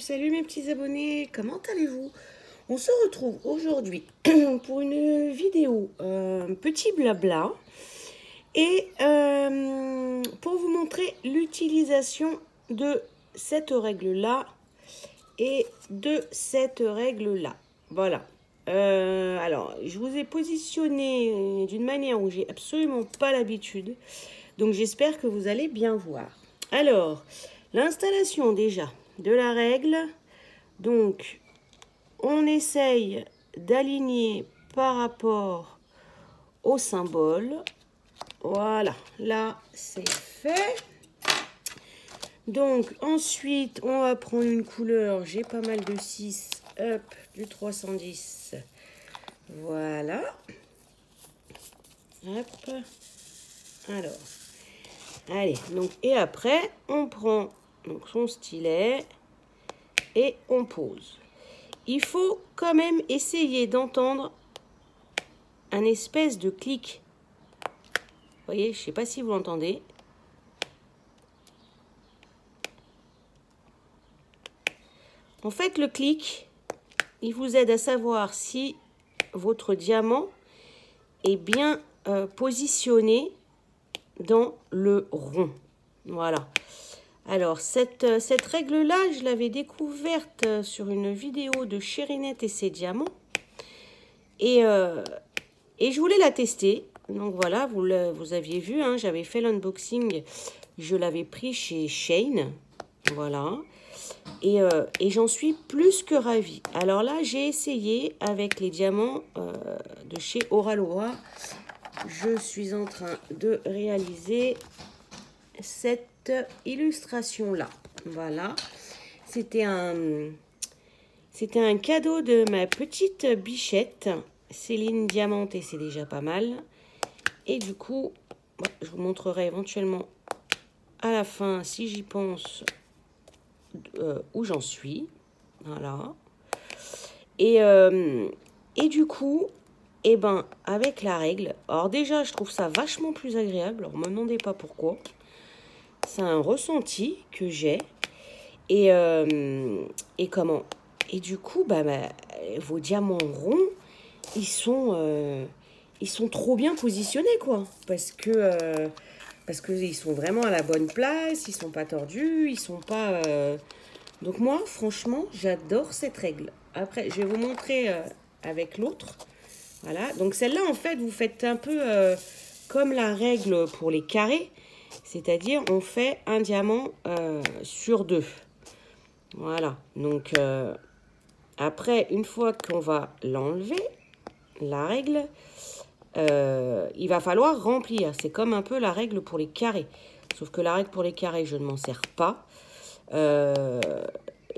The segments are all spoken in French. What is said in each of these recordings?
salut mes petits abonnés, comment allez-vous? On se retrouve aujourd'hui pour une vidéo petit blabla et pour vous montrer l'utilisation de cette règle-là et de cette règle-là. Voilà. Alors, je vous ai positionné d'une manière où j'ai absolument pas l'habitude, donc j'espère que vous allez bien voir. Alors, l'installation déjà de la règle, donc on essaye d'aligner par rapport au symbole. Voilà, là c'est fait. Donc ensuite on va prendre une couleur, j'ai pas mal de 6, hop, du 310. Voilà. Hop. Alors, allez, donc et après on prend donc son stylet et on pose. Il faut quand même essayer d'entendre un espèce de clic. Vous voyez, je ne sais pas si vous l'entendez. En fait, le clic, il vous aide à savoir si votre diamant est bien positionné dans le rond. Voilà. Alors, cette règle-là, je l'avais découverte sur une vidéo de Chérinette et ses diamants. Et je voulais la tester. Donc voilà, vous aviez vu, hein, j'avais fait l'unboxing. Je l'avais pris chez Shein. Voilà. Et j'en suis plus que ravie. Alors là, j'ai essayé avec les diamants de chez Oraloa. Je suis en train de réaliser cette illustration là. Voilà, c'était un cadeau de ma petite bichette Céline Diamant et c'est déjà pas mal. Et du coup, je vous montrerai éventuellement à la fin, si j'y pense, où j'en suis. Voilà. Et du coup, eh ben, avec la règle, alors déjà, je trouve ça vachement plus agréable. Alors, ne me demandez pas pourquoi. C'est un ressenti que j'ai. Et comment? Et du coup, vos diamants ronds, ils sont trop bien positionnés, quoi. Parce que ils sont vraiment à la bonne place, ils sont pas tordus, ils sont pas... Donc moi, franchement, j'adore cette règle. Après, je vais vous montrer avec l'autre. Voilà. Donc celle-là, en fait, vous faites un peu comme la règle pour les carrés. C'est-à-dire, on fait un diamant sur 2. Voilà. Donc, après, une fois qu'on va l'enlever, la règle, il va falloir remplir. C'est comme un peu la règle pour les carrés. Sauf que la règle pour les carrés, je ne m'en sers pas.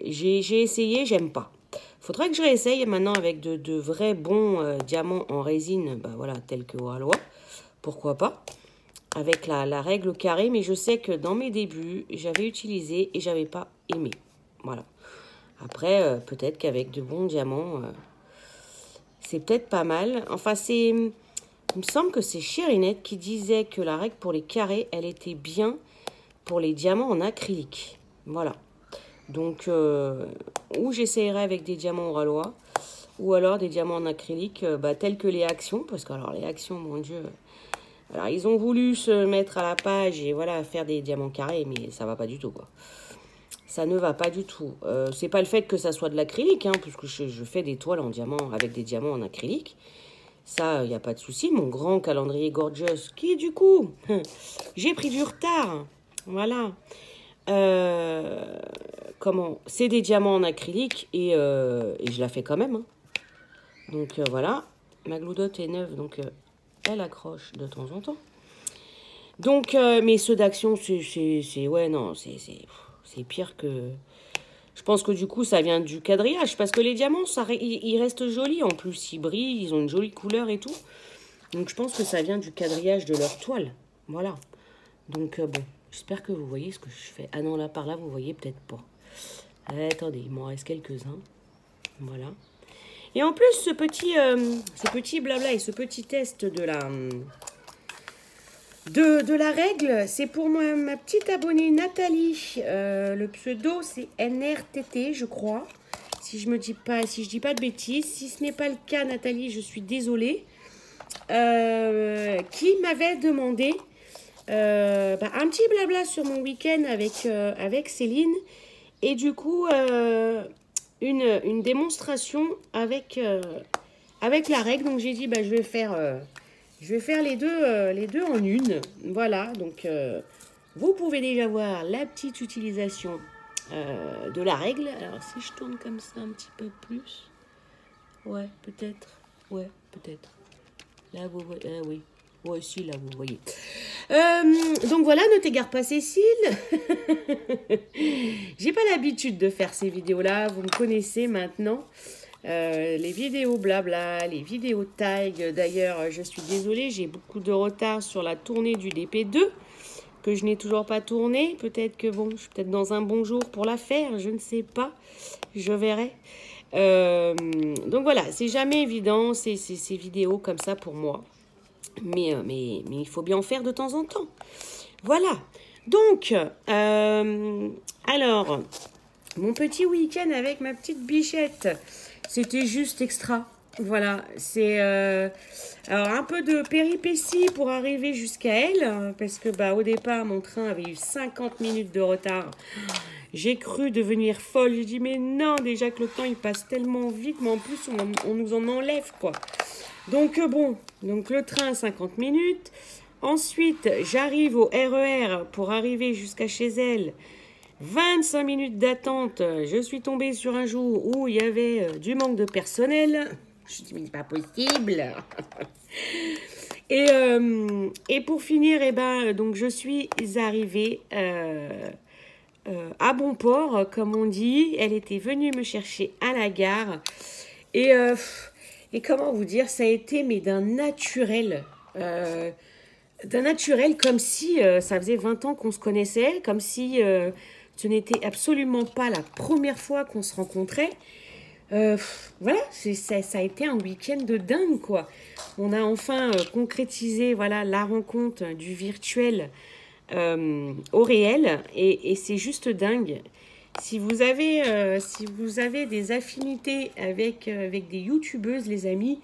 J'ai essayé, j'aime pas. Faudrait que je réessaye maintenant avec de vrais bons diamants en résine, voilà, tels que Oraloa. Pourquoi pas? Avec la règle carrée, mais je sais que dans mes débuts, j'avais utilisé et j'avais pas aimé. Voilà. Après, peut-être qu'avec de bons diamants, c'est peut-être pas mal. Enfin, il me semble que c'est Chérinette qui disait que la règle pour les carrés, elle était bien pour les diamants en acrylique. Voilà. Donc, ou j'essayerai avec des diamants Oraloa, ou alors des diamants en acrylique, tels que les actions, parce que alors les actions, mon Dieu... Alors, ils ont voulu se mettre à la page et voilà, faire des diamants carrés, mais ça va pas du tout, quoi. Ça ne va pas du tout. C'est pas le fait que ça soit de l'acrylique, hein, puisque je fais des toiles en diamant avec des diamants en acrylique. Ça, il n'y a pas de souci. Mon grand calendrier Gorgeous, qui du coup, j'ai pris du retard. Voilà. Comment? C'est des diamants en acrylique et je la fais quand même. Hein. Donc voilà. Ma gloudotte est neuve, donc... elle accroche de temps en temps. Donc, mais ceux d'action, ouais, non, c'est pire que... Je pense que du coup, ça vient du quadrillage. Parce que les diamants, ils restent jolis. En plus, ils brillent, ils ont une jolie couleur et tout. Donc, je pense que ça vient du quadrillage de leur toile. Voilà. Donc, bon, j'espère que vous voyez ce que je fais. Ah non, là, par là, vous voyez peut-être pas. Attendez, il m'en reste quelques-uns. Voilà. Et en plus, ce petit blabla et ce petit test de de la règle. C'est pour moi, ma petite abonnée Nathalie. Le pseudo, c'est NRTT, je crois. Si je dis pas de bêtises. Si ce n'est pas le cas, Nathalie, je suis désolée. Qui m'avait demandé un petit blabla sur mon week-end avec Céline. Et du coup, une démonstration avec la règle. Donc, j'ai dit, je vais faire les deux en une. Voilà, donc vous pouvez déjà voir la petite utilisation de la règle. Alors, si je tourne comme ça un petit peu plus. Ouais, peut-être. Ouais, peut-être. Là, vous voyez. Oui. Ouais, si, là, vous voyez. Donc voilà, ne t'égare pas, Cécile. J'ai pas l'habitude de faire ces vidéos-là. Vous me connaissez maintenant. Les vidéos blabla, les vidéos tag. D'ailleurs, je suis désolée, j'ai beaucoup de retard sur la tournée du DP2 que je n'ai toujours pas tourné. Peut-être que bon, je suis peut-être dans un bon jour pour la faire, je ne sais pas. Je verrai. Donc voilà, c'est jamais évident ces vidéos comme ça pour moi. Mais il faut bien en faire de temps en temps. Voilà. Donc, alors, mon petit week-end avec ma petite bichette, c'était juste extra. Voilà, c'est alors un peu de péripéties pour arriver jusqu'à elle, parce que au départ, mon train avait eu 50 minutes de retard. J'ai cru devenir folle. J'ai dit, mais non, déjà que le temps, il passe tellement vite, mais en plus, on nous en enlève, quoi. Donc, bon, donc le train, 50 minutes. Ensuite, j'arrive au RER pour arriver jusqu'à chez elle. 25 minutes d'attente. Je suis tombée sur un jour où il y avait du manque de personnel. Je me suis dit, mais pas possible. Et pour finir, donc je suis arrivée à bon port, comme on dit. Elle était venue me chercher à la gare. Et comment vous dire, ça a été mais d'un naturel. Comme si ça faisait 20 ans qu'on se connaissait, comme si ce n'était absolument pas la première fois qu'on se rencontrait. Voilà, ça a été un week-end de dingue, quoi. On a enfin concrétisé la rencontre du virtuel au réel, et c'est juste dingue. Si vous avez des affinités avec des youtubeuses, les amis,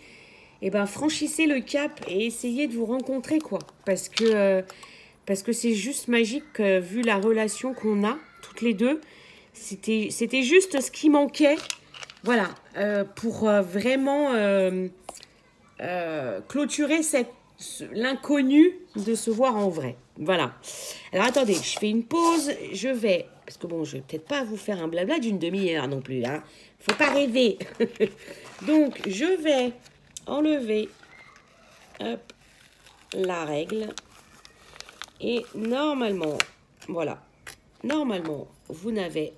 franchissez le cap et essayez de vous rencontrer, quoi. Parce que c'est juste magique, vu la relation qu'on a, toutes les deux. C'était juste ce qui manquait, voilà, pour vraiment clôturer l'inconnu de se voir en vrai. Voilà. Alors, attendez, je fais une pause, parce que bon, je vais peut-être pas vous faire un blabla d'une demi-heure non plus, hein. Faut pas rêver. Donc, je vais enlever la règle. Et normalement, voilà. Normalement, vous n'avez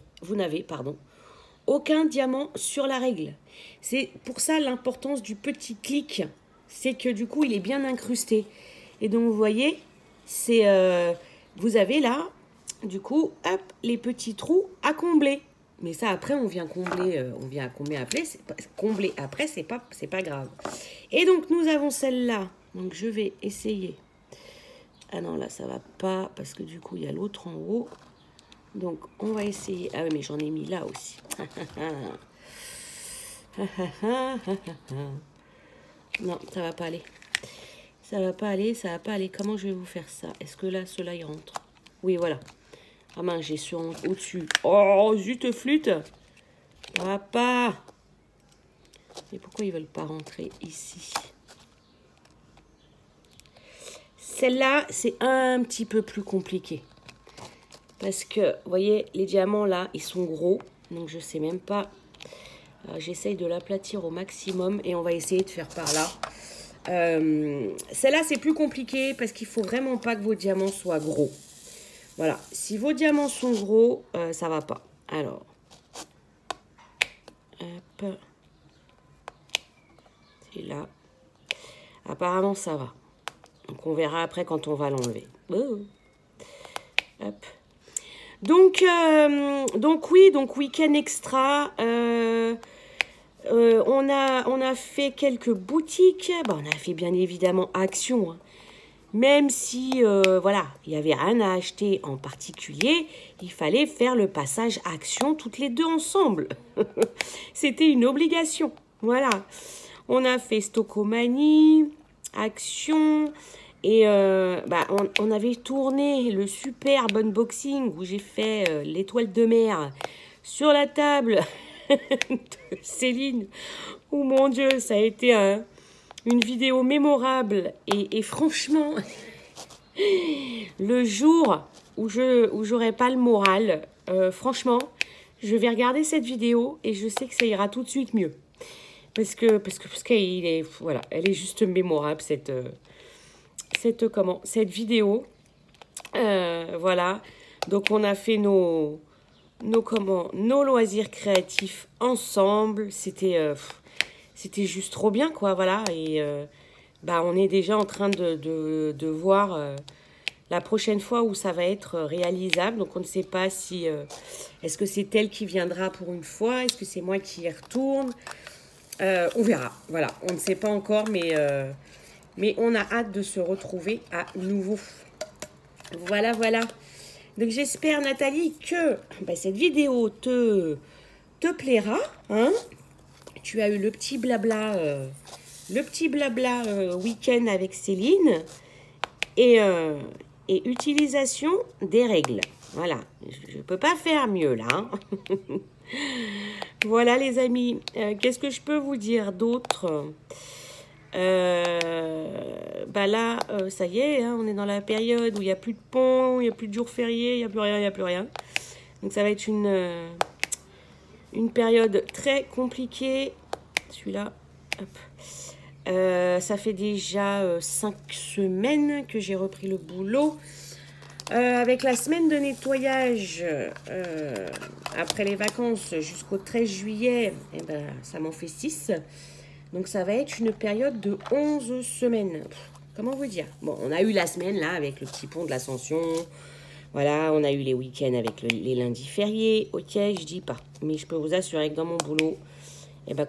aucun diamant sur la règle. C'est pour ça l'importance du petit clic. C'est que du coup, il est bien incrusté. Et donc, vous voyez, vous avez là, du coup, hop, les petits trous à combler. Mais ça, après, on vient combler après, c'est pas grave. Et donc, nous avons celle-là. Donc, je vais essayer. Ah non, là, ça va pas, parce que du coup, il y a l'autre en haut. Donc, on va essayer. Ah oui, mais j'en ai mis là aussi. Non, ça va pas aller. Ça va pas aller. Comment je vais vous faire ça? Est-ce que là, ceux-là, ils rentrent? Oui, voilà. Ah mince, j'ai ceux au-dessus. Oh, zut flûte. Ça va pas. Et pourquoi ils veulent pas rentrer ici? Celle-là, c'est un petit peu plus compliqué. Parce que, vous voyez, les diamants, là, ils sont gros. Donc, je sais même pas. J'essaye de l'aplatir au maximum. Et on va essayer de faire par là. Celle-là, c'est plus compliqué parce qu'il faut vraiment pas que vos diamants soient gros. Voilà. Si vos diamants sont gros, ça va pas. Alors. Hop. C'est là. Apparemment, ça va. Donc, on verra après quand on va l'enlever. Oh. Hop. Donc oui, donc week-end extra. On a fait quelques boutiques. Bon, on a fait bien évidemment Action. Hein. Même si, voilà, il n'y avait rien à acheter en particulier, il fallait faire le passage action toutes les deux ensemble. C'était une obligation. Voilà. On a fait Stockomanie, Action, et on avait tourné le superbe unboxing où j'ai fait l'étoile de mer sur la table de Céline. Oh mon Dieu, ça a été une vidéo mémorable. Et franchement, le jour où j'aurai pas le moral, franchement, je vais regarder cette vidéo et je sais que ça ira tout de suite mieux. Parce qu'elle est, voilà, elle est juste mémorable, cette vidéo. Voilà. Donc, on a fait nos loisirs créatifs ensemble. C'était juste trop bien, quoi. Voilà. Et on est déjà en train de voir la prochaine fois où ça va être réalisable. Donc, on ne sait pas si... est-ce que c'est elle qui viendra pour une fois? Est-ce que c'est moi qui y retourne? On verra, voilà, on ne sait pas encore, mais on a hâte de se retrouver à nouveau. Voilà, voilà. Donc j'espère, Nathalie, que cette vidéo te plaira. Hein, tu as eu le petit blabla week-end avec Céline et utilisation des règles. Voilà, je ne peux pas faire mieux là. Hein. Voilà les amis, qu'est-ce que je peux vous dire d'autre? Là, ça y est, hein, on est dans la période où il n'y a plus de pont, il n'y a plus de jours fériés, il n'y a plus rien, il n'y a plus rien. Donc ça va être une période très compliquée. Celui-là, hop. Ça fait déjà 5 semaines que j'ai repris le boulot. Avec la semaine de nettoyage après les vacances jusqu'au 13 juillet, ça m'en fait 6. Donc ça va être une période de 11 semaines. Comment vous dire? Bon, on a eu la semaine là avec le petit pont de l'Ascension. Voilà, on a eu les week-ends avec les lundis fériés. Ok, je dis pas. Mais je peux vous assurer que dans mon boulot,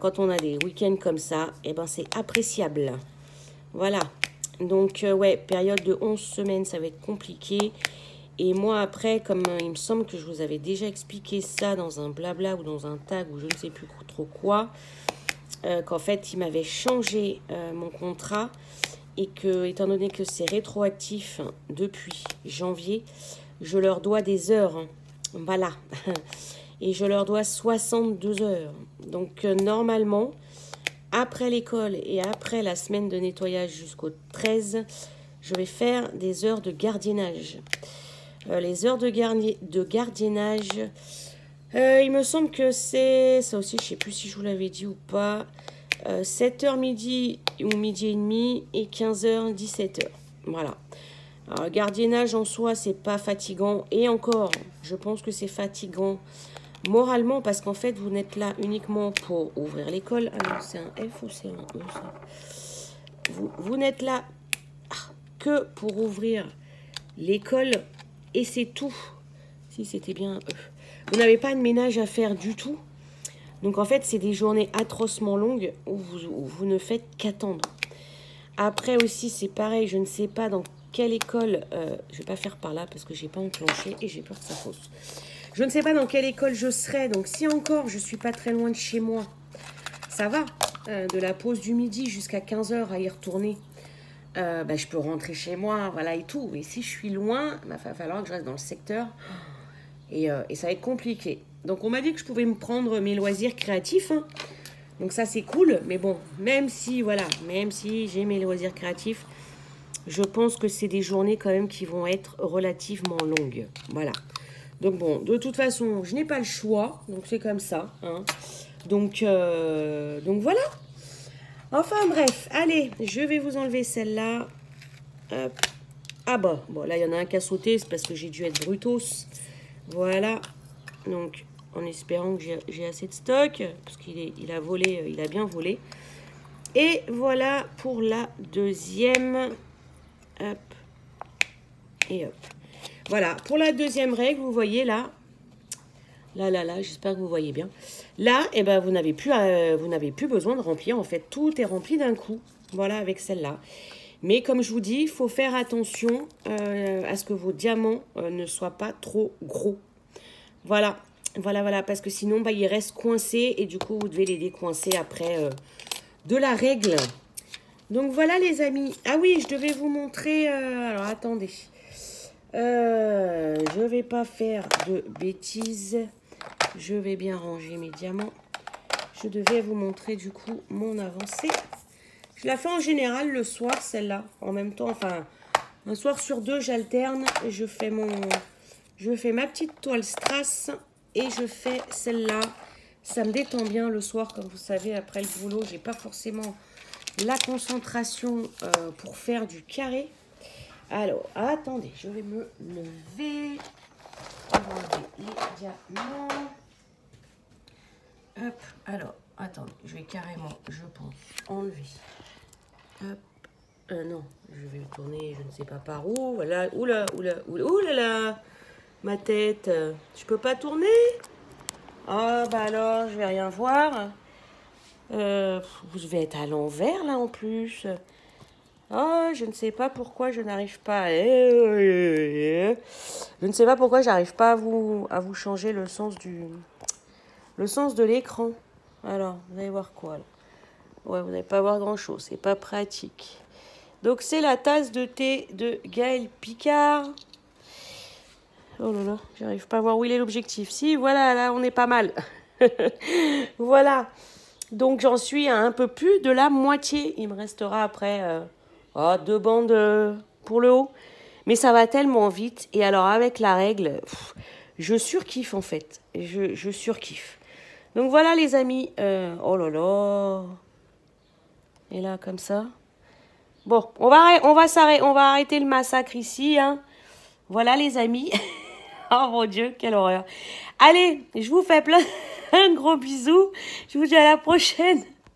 quand on a des week-ends comme ça, c'est appréciable. Voilà. Donc, ouais, période de 11 semaines, ça va être compliqué. Et moi, après, comme il me semble que je vous avais déjà expliqué ça dans un blabla ou dans un tag ou je ne sais plus trop quoi, qu'en fait, il m'avait changé mon contrat et que, étant donné que c'est rétroactif depuis janvier, je leur dois des heures. Hein. Voilà. Et je leur dois 62 heures. Donc, normalement... Après l'école et après la semaine de nettoyage jusqu'au 13, je vais faire des heures de gardiennage. Les heures de gardiennage, il me semble que c'est... Ça aussi, je ne sais plus si je vous l'avais dit ou pas. 7h midi ou midi et demi et 15h, 17h. Voilà. Alors, gardiennage en soi, c'est pas fatigant. Et encore, je pense que c'est fatigant moralement, parce qu'en fait, vous n'êtes là uniquement pour ouvrir l'école. Ah non, c'est un F ou c'est un E, ça? Vous n'êtes là que pour ouvrir l'école et c'est tout. Si c'était bien E. Vous n'avez pas de ménage à faire du tout. Donc, en fait, c'est des journées atrocement longues où vous ne faites qu'attendre. Après aussi, c'est pareil. Je ne sais pas dans quelle école... je ne vais pas faire par là parce que je n'ai pas enclenché et j'ai peur que ça fausse. Je ne sais pas dans quelle école je serai, donc si encore je ne suis pas très loin de chez moi, ça va. De la pause du midi jusqu'à 15h à y retourner, je peux rentrer chez moi, voilà et tout. Mais si je suis loin, il va falloir que je reste dans le secteur et ça va être compliqué. Donc on m'a dit que je pouvais me prendre mes loisirs créatifs, hein. Donc ça c'est cool, mais bon, même si j'ai mes loisirs créatifs, je pense que c'est des journées quand même qui vont être relativement longues. Voilà. Donc bon, de toute façon, je n'ai pas le choix, donc c'est comme ça. Hein. Donc voilà. Enfin bref, allez, je vais vous enlever celle-là. Ah bon, là il y en a un qui a sauté, c'est parce que j'ai dû être brutos. Voilà. Donc en espérant que j'ai assez de stock, parce qu'il a volé, il a bien volé. Et voilà pour la deuxième. Hop. Et hop. Voilà, pour la deuxième règle, vous voyez là, j'espère que vous voyez bien. Là, vous n'avez plus besoin de remplir, en fait, tout est rempli d'un coup. Voilà, avec celle-là. Mais comme je vous dis, il faut faire attention à ce que vos diamants ne soient pas trop gros. Voilà, voilà, parce que sinon, bah, ils restent coincés et du coup, vous devez les décoincer après de la règle. Donc voilà les amis. Ah oui, je devais vous montrer... alors attendez. Je ne vais pas faire de bêtises. Je vais bien ranger mes diamants. Je devais vous montrer du coup mon avancée. Je la fais en général le soir, celle-là. En même temps, enfin, un soir sur deux, j'alterne. Je fais ma petite toile strass et je fais celle-là. Ça me détend bien le soir, comme vous savez, après le boulot. J'ai pas forcément la concentration pour faire du carré. Alors, attendez, je vais me lever. On va enlever les diamants. Hop, alors, attendez, je vais carrément, je pense, enlever. Hop, non, je vais le tourner, je ne sais pas par où. Voilà, oula, ma tête. Je peux pas tourner? Ah, bah alors, je vais rien voir. Je vais être à l'envers, là, en plus. Oh, je ne sais pas pourquoi je n'arrive pas. Je ne sais pas pourquoi j'arrive pas à vous changer le sens de l'écran. Alors, vous allez voir quoi là? Ouais, vous n'allez pas voir grand chose, c'est pas pratique. Donc c'est la tasse de thé de Gaël Picard. Oh là là, j'arrive pas à voir où il est l'objectif. Si, voilà, là on est pas mal. Voilà. Donc j'en suis à un peu plus de la moitié. Il me restera après 2 bandes pour le haut. Mais ça va tellement vite. Et alors avec la règle, je surkiffe en fait. Je surkiffe. Donc voilà les amis. Oh là là. Et là comme ça. Bon, on va arrêter le massacre ici. Hein. Voilà les amis. Oh mon Dieu, quelle horreur. Allez, je vous fais plein de gros bisous. Je vous dis à la prochaine.